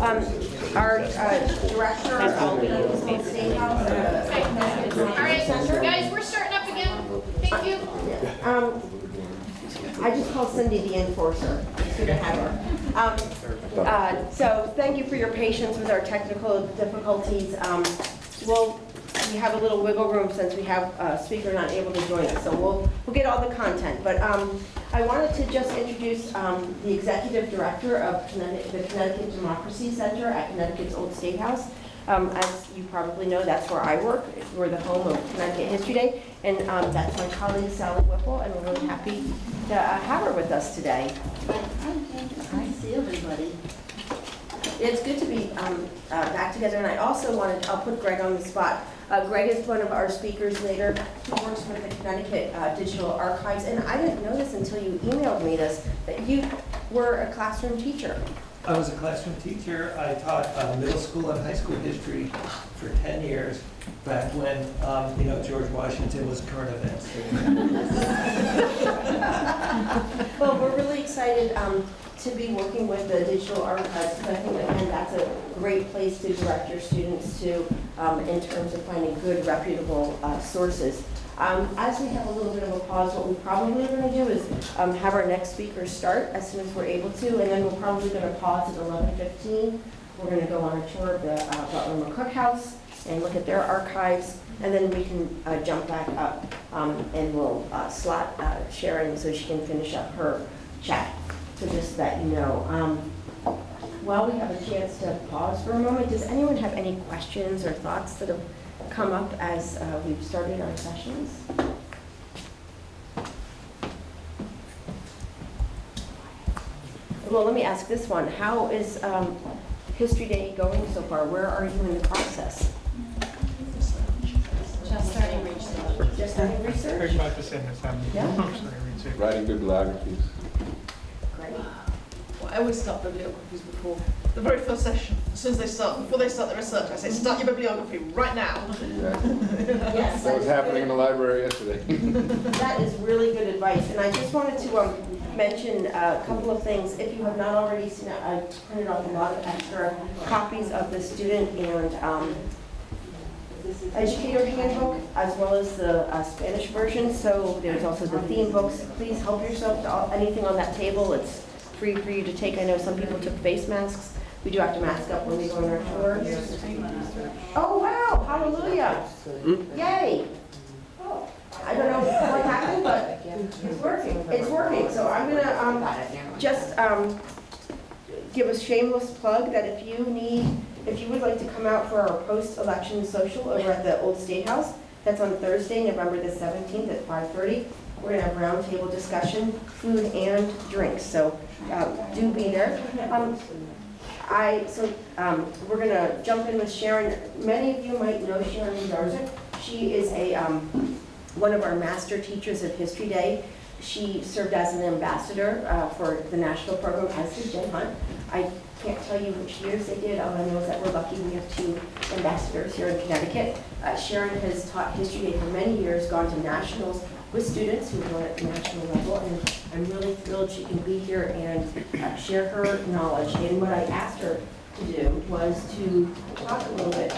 Our director of the State House. All right, guys, we're starting up again. Thank you. I just called Cindy the enforcer. It's good to have her. So thank you for your patience with our technical difficulties. We have a little wiggle room since we have a speaker not able to join us, so we'll get all the content. But I wanted to just introduce the executive director of the Connecticut Democracy Center at Connecticut's Old State House. As you probably know, that's where I work. We're the home of Connecticut History Day, and that's my colleague Sally Whipple, and we're really happy to have her with us today. Hi, see everybody. It's good to be back together, and I also I'll put Greg on the spot. Greg is one of our speakers later. He works with the Connecticut Digital Archives, and I didn't know this until you emailed me this, that you were a classroom teacher. I was a classroom teacher. I taught middle school and high school history for 10 years, back when, George Washington was current events. Well, we're really excited to be working with the Digital Archives, because I think, again, that's a great place to direct your students to in terms of finding good, reputable sources. As we have a little bit of a pause, what we probably are going to do is have our next speaker start as soon as we're able to, and then we're probably going to pause at 11:15. We're going to go on a tour of the Butler McCook House and look at their archives, and then we can jump back up and we'll slot Sharon so she can finish up her chat. So just that you know. While we have a chance to pause for a moment, does anyone have any questions or thoughts that have come up as we've started our sessions? Well, let me ask this one. How is History Day going so far? Where are you in the process? Just starting research. Just starting research? 35% is happening. Yeah. Writing bibliographies. Great. Well, I always start bibliographies before the very first session. As soon as they start, before they start the research, I say, start your bibliography right now. Yes. That was happening in the library yesterday. That is really good advice. And I just wanted to mention a couple of things. If you have not already seen it, I printed off a lot of extra copies of the student and educator handbook, as well as the Spanish version. So there's also the theme books. Please help yourself to anything on that table. It's free for you to take. I know some people took face masks. We do have to mask up when we go on our tour. Oh, wow. Hallelujah. Yay. I don't know what happened, but it's working. It's working. So I'm going to just give a shameless plug that if you would like to come out for our post-election social over at the Old State House, that's on Thursday, November the 17th at 5:30. We're going to have roundtable discussion, food and drinks. So do be there. We're going to jump in with Sharon. Many of you might know Sharon Garza. She is one of our master teachers of History Day. She served as an ambassador for the national program, as did Jen Hunt. I can't tell you which years they did. All I know is that we're lucky we have 2 ambassadors here in Connecticut. Sharon has taught History Day for many years, gone to nationals with students who are at the national level, and I'm really thrilled she can be here and share her knowledge. And what I asked her to do was to talk a little bit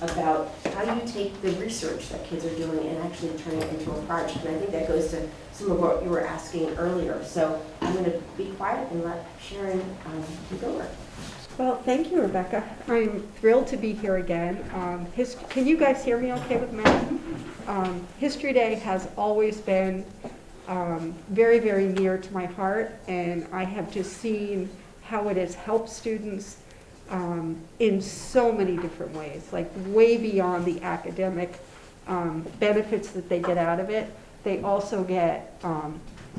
about how you take the research that kids are doing and actually turn it into a project. And I think that goes to some of what you were asking earlier. So I'm going to be quiet and let Sharon take over. Well, thank you, Rebecca. I'm thrilled to be here again. Can you guys hear me okay with Matt? History Day has always been very, very near to my heart, and I have just seen how it has helped students in so many different ways, like way beyond the academic benefits that they get out of it. They also get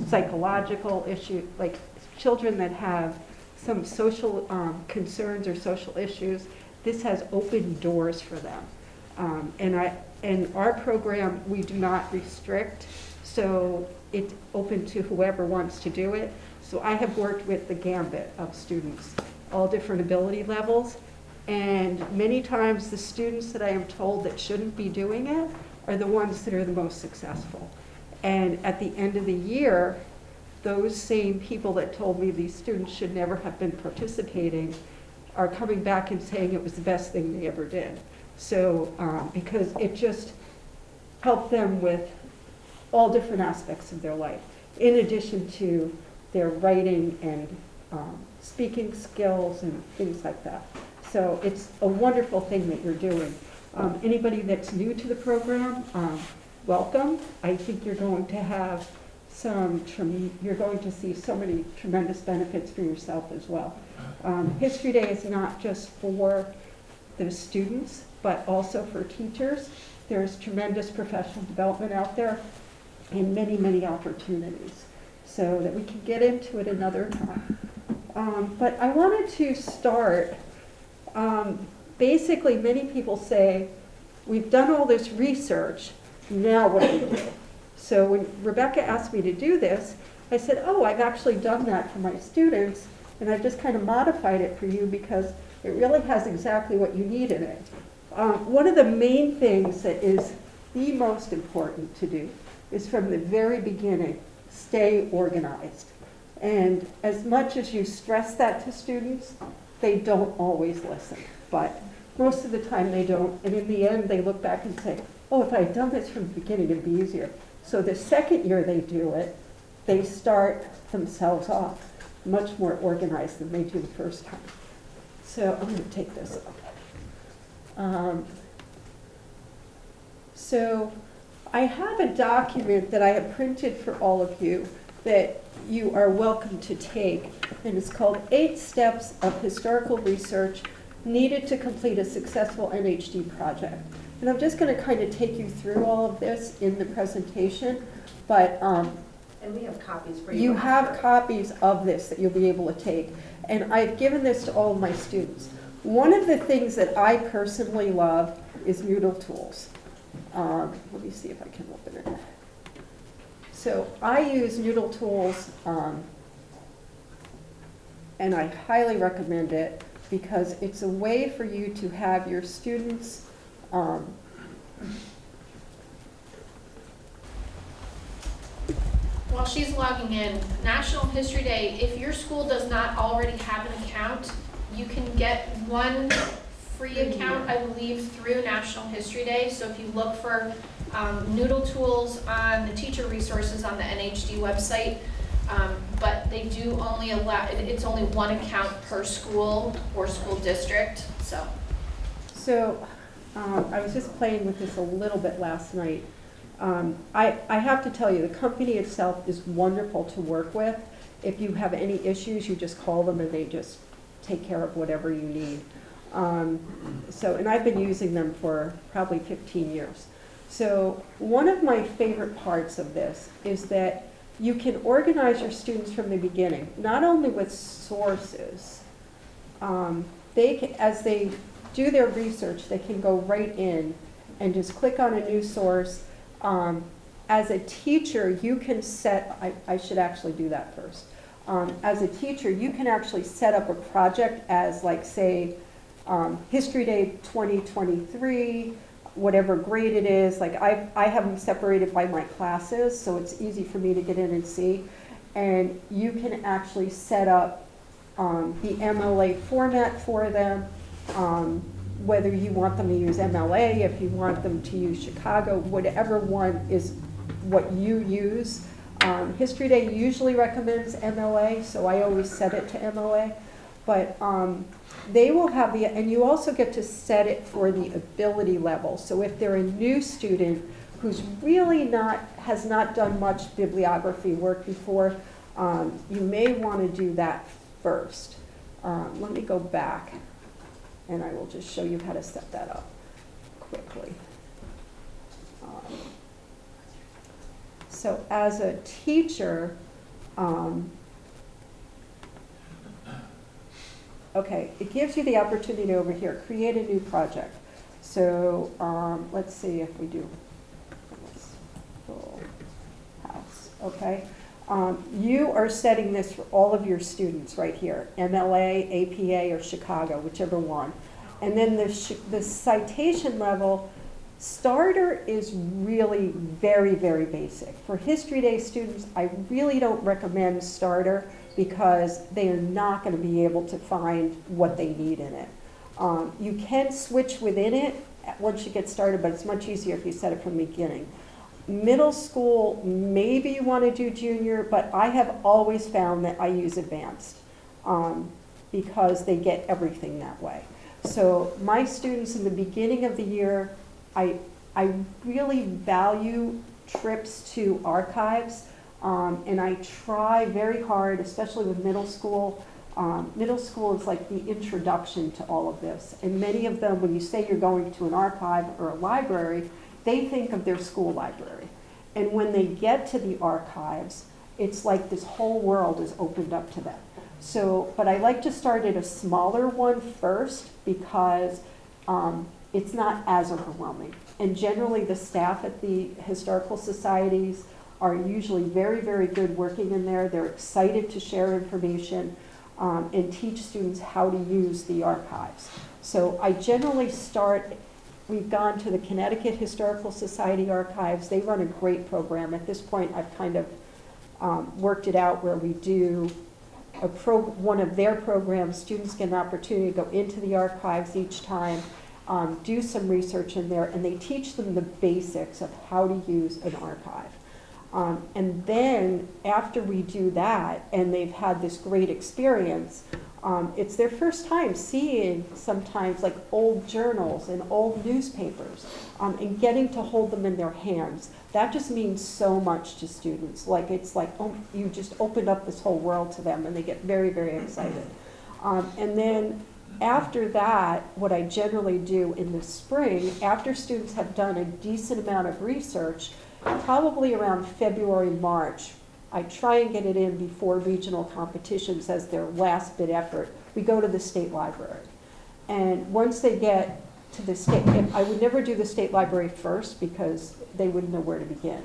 psychological issues, like children that have some social concerns or social issues. This has opened doors for them. And our program, we do not restrict, so it's open to whoever wants to do it. So I have worked with the gambit of students, all different ability levels, and many times the students that I am told that shouldn't be doing it are the ones that are the most successful. And at the end of the year, those same people that told me these students should never have been participating are coming back and saying it was the best thing they ever did. So, because it just helped them with all different aspects of their life, in addition to their writing and speaking skills and things like that. So it's a wonderful thing that you're doing. Anybody that's new to the program, welcome. I think you're going to have you're going to see so many tremendous benefits for yourself as well. History Day is not just for the students, but also for teachers. There's tremendous professional development out there and many, many opportunities. So that we can get into it another time. But I wanted to start, basically many people say, we've done all this research, now what do we do? So when Rebecca asked me to do this, I said, oh, I've actually done that for my students, and I've just kind of modified it for you because it really has exactly what you need in it. One of the main things that is the most important to do is from the very beginning, stay organized. And as much as you stress that to students, they don't always listen. But most of the time they don't. And in the end, they look back and say, oh, if I had done this from the beginning, it'd be easier. So the second year they do it, they start themselves off much more organized than they do the first time. So I'm going to take this up. So I have a document that I have printed for all of you that you are welcome to take, and it's called 8 Steps of Historical Research Needed to Complete a Successful NHD Project. And I'm just going to kind of take you through all of this in the presentation, but And we have copies for you. you have copies of this that you'll be able to take. And I've given this to all of my students. One of the things that I personally love is Noodle Tools. Let me see if I can open it. So I use Noodle Tools, and I highly recommend it because it's a way for you to have your students While she's logging in, National History Day, if your school does not already have an account, you can get one free account, I believe, through National History Day. So if you look for Noodle Tools on the teacher resources on the NHD website, but they do only allow, it's only one account per school or school district, so. So I was just playing with this a little bit last night. I have to tell you, the company itself is wonderful to work with. If you have any issues, you just call them and they just take care of whatever you need. And I've been using them for probably 15 years. So one of my favorite parts of this is that you can organize your students from the beginning, not only with sources. As they do their research, they can go right in and just click on a new source. As a teacher, you can set, I should actually do that first. As a teacher, you can actually set up a project as, like, say, History Day 2023, whatever grade it is. Like I have them separated by my classes, so it's easy for me to get in and see. And you can actually set up the MLA format for them, whether you want them to use MLA, if you want them to use Chicago, whatever one is what you use. History Day usually recommends MLA, so I always set it to MLA. But they will have and you also get to set it for the ability level. So if they're a new student who's really has not done much bibliography work before, you may want to do that first. Let me go back and I will just show you how to set that up quickly. So as a teacher, okay, it gives you the opportunity over here, create a new project. So let's see if we do full house, okay? You are setting this for all of your students right here, MLA, APA, or Chicago, whichever one. And then the citation level, Starter is really very, very basic. For History Day students, I really don't recommend Starter because they are not going to be able to find what they need in it. You can switch within it once you get started, but it's much easier if you set it from the beginning. Middle school, maybe you want to do junior, but I have always found that I use advanced because they get everything that way. So my students in the beginning of the year, I really value trips to archives, and I try very hard, especially with middle school. Middle school is like the introduction to all of this. And many of them, when you say you're going to an archive or a library, they think of their school library. And when they get to the archives, it's like this whole world is opened up to them. So, but I like to start at a smaller one first because it's not as overwhelming. And generally the staff at the historical societies are usually very, very good working in there. They're excited to share information and teach students how to use the archives. So I generally start, we've gone to the Connecticut Historical Society archives. They run a great program. At this point, I've kind of worked it out where we do one of their programs. Students get an opportunity to go into the archives each time, do some research in there, and they teach them the basics of how to use an archive. And then after we do that, and they've had this great experience, it's their first time seeing sometimes like old journals and old newspapers and getting to hold them in their hands. That just means so much to students. Like it's like, oh, you just opened up this whole world to them, and they get very, very excited. And then after that, what I generally do in the spring, after students have done a decent amount of research, probably around February, March, I try and get it in before regional competitions as their last bit effort. We go to the state library. And once they get to the state, I would never do the state library first because they wouldn't know where to begin.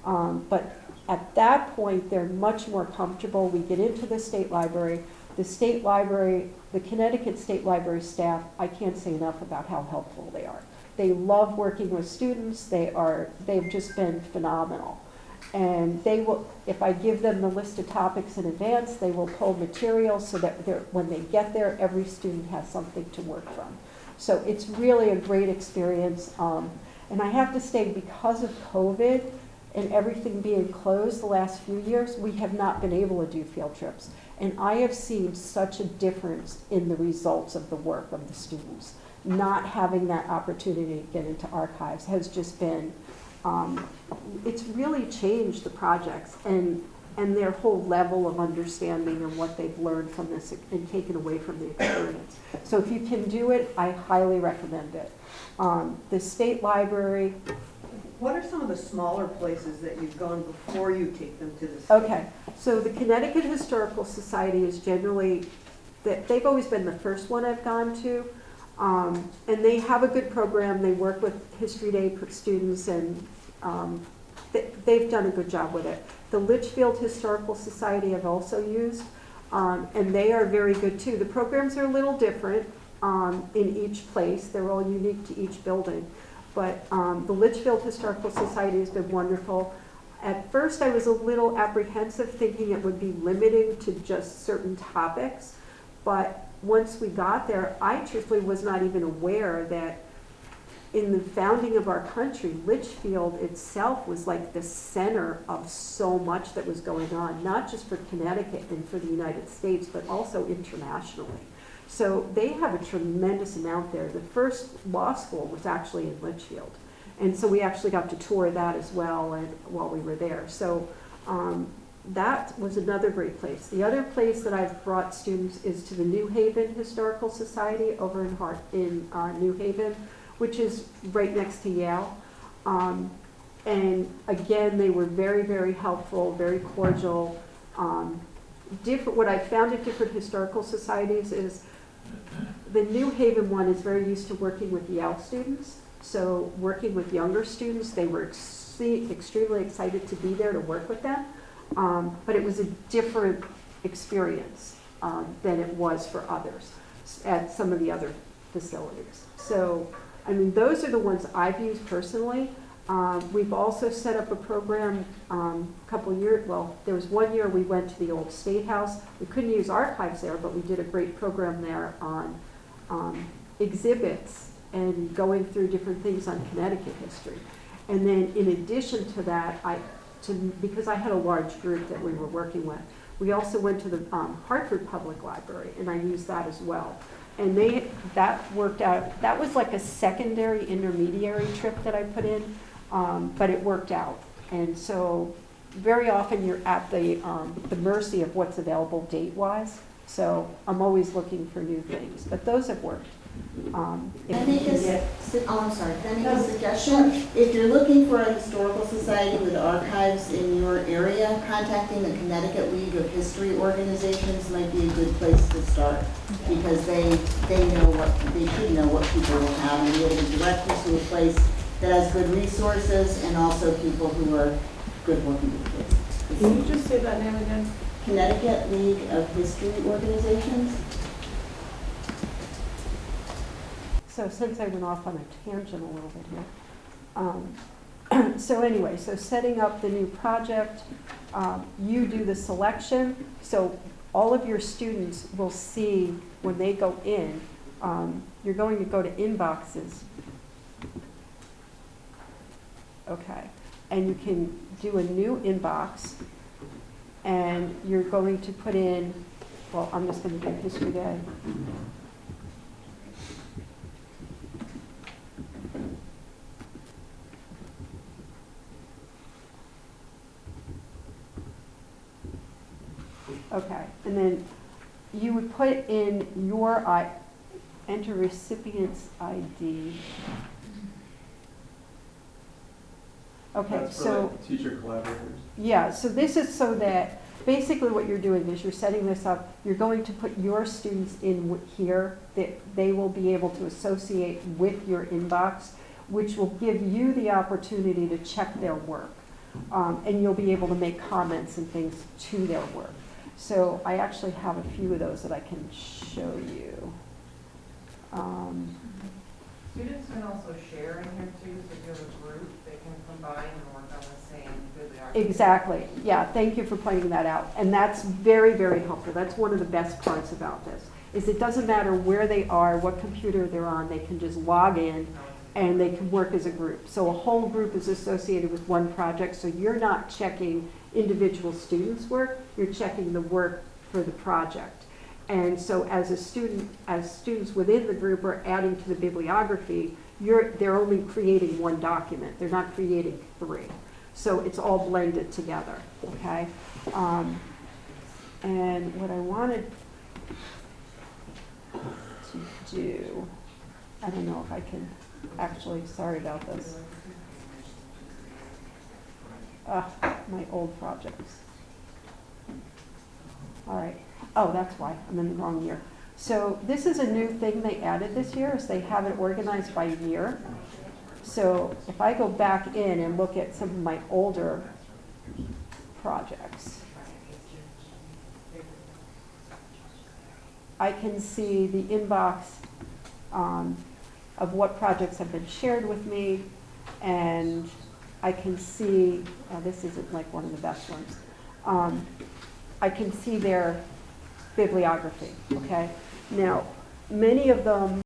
But at that point, they're much more comfortable. We get into the state library. The state library, the Connecticut State Library staff, I can't say enough about how helpful they are. They love working with students. They've just been phenomenal. And they will, if I give them the list of topics in advance, they will pull material so that when they get there, every student has something to work from. So it's really a great experience. And I have to say, because of COVID and everything being closed the last few years, we have not been able to do field trips. And I have seen such a difference in the results of the work of the students. Not having that opportunity to get into archives has just been, it's really changed the projects and their whole level of understanding and what they've learned from this and taken away from the experience. So if you can do it, I highly recommend it. The state library. What are some of the smaller places that you've gone before you take them to the state? Okay, so the Connecticut Historical Society is generally, they've always been the first one I've gone to. And they have a good program. They work with History Day students, and they've done a good job with it. The Litchfield Historical Society I've also used, and they are very good too. The programs are a little different in each place. They're all unique to each building. But the Litchfield Historical Society has been wonderful. At first I was a little apprehensive, thinking it would be limited to just certain topics, but once we got there, I truthfully was not even aware that in the founding of our country, Litchfield itself was like the center of so much that was going on, not just for Connecticut and for the United States, but also internationally. So they have a tremendous amount there. The first law school was actually in Litchfield. And so we actually got to tour that as well while we were there. So that was another great place. The other place that I've brought students is to the New Haven Historical Society over in New Haven, which is right next to Yale. And again, they were very, very helpful, very cordial. What I found at different historical societies is the New Haven one is very used to working with Yale students. So working with younger students, they were extremely excited to be there to work with them. But it was a different experience than it was for others at some of the other facilities. So I mean, those are the ones I've used personally. We've also set up a program a couple years, well, there was 1 year we went to the old State House. We couldn't use archives there, but we did a great program there on exhibits and going through different things on Connecticut history. And then in addition to that, because I had a large group that we were working with, we also went to the Hartford Public Library, and I used that as well. And that worked out. That was like a secondary intermediary trip that I put in, but it worked out. And so very often you're at the mercy of what's available date-wise. So I'm always looking for new things, but those have worked. Can I make I'm sorry, can I make a suggestion? If you're looking for a historical society with archives in your area, contacting the Connecticut League of History organizations might be a good place to start, because they should know what people will have and be able to direct you to a place that has good resources and also people who are good working with kids. Can you just say that name again? Connecticut League of History organizations. So since I went off on a tangent a little bit here. So anyway, so setting up the new project, you do the selection. So all of your students will see when they go in, you're going to go to inboxes. Okay, and you can do a new inbox, and you're going to put in, well, I'm just going to do History Day. Okay, and then you would put in your enter recipient's ID. Okay, That's for so like teacher collaborators. yeah, so this is so that basically what you're doing is you're setting this up. You're going to put your students in here that they will be able to associate with your inbox, which will give you the opportunity to check their work, and you'll be able to make comments and things to their work. So I actually have a few of those that I can show you. Students can also share in here too, so if you have a group, they can combine and work on the same bibliography. Exactly, yeah, thank you for pointing that out. And that's very, very helpful. That's one of the best parts about this, is it doesn't matter where they are, what computer they're on, they can just log in and they can work as a group. So a whole group is associated with one project, so you're not checking individual students' work, you're checking the work for the project. And so as students within the group are adding to the bibliography, they're only creating one document, they're not creating three. So it's all blended together, okay? And what I wanted to do, I don't know if I can actually, sorry about this. My old projects. All right. Oh, that's why. I'm in the wrong year. So this is a new thing they added this year, is they have it organized by year. So if I go back in and look at some of my older projects, I can see the inbox of what projects have been shared with me, and I can see, this isn't like one of the best ones, I can see their bibliography, okay? Now, many of them